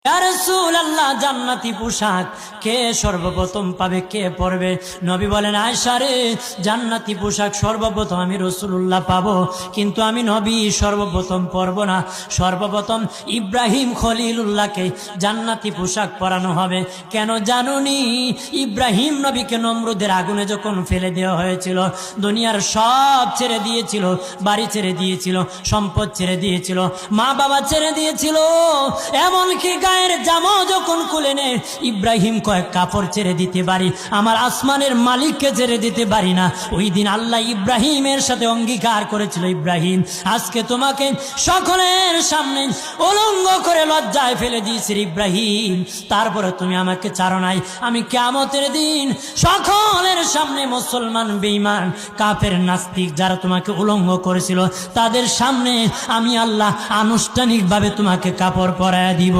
ইয়া রাসূলুল্লাহ, জান্নাতি পোশাক কে সর্বপ্রথম পাবে, কে পরবে? নবী বলেন, আয়েশা রে, জান্নাতি পোশাক সর্বপ্রথম আমি রাসূলুল্লাহ পাবো, কিন্তু আমি নবী সর্বপ্রথম পরব না। সর্বপ্রথম ইব্রাহিম খলিলুল্লাহকে জান্নাতি পোশাক পরানো হবে। কেন জানুনি? ইব্রাহিম নবীকে নমরুদের আগুনে যখন ফেলে দেওয়া হয়েছিল, দুনিয়ার সব ছেড়ে দিয়েছিল, বাড়ি ছেড়ে দিয়েছিল, সম্পদ ছেড়ে দিয়েছিল, মা বাবা ছেড়ে দিয়েছিল, এমনকি গায়ের জামা যখন খুলে নে, ইব্রাহিম কয়েক কাপড় ছেড়ে দিতে পারি, আমার আসমানের মালিককে ছেড়ে দিতে পারি না। ওই দিন আল্লাহ ইব্রাহিমের সাথে অঙ্গীকার করেছিল, ইব্রাহিম আজকে তোমাকে সকলের সামনে উলঙ্গ করে লজ্জায় ফেলে দিয়েছি ইব্রাহিম, তারপরে তুমি আমাকে ছাড়ো নাই। আমি কিয়ামতের দিন সকলের সামনে মুসলমান, বেঈমান, কাফের, নাস্তিক যারা তোমাকে উলঙ্গ করেছিল, তাদের সামনে আমি আল্লাহ আনুষ্ঠানিকভাবে তোমাকে কাপড় পরায়া দিব।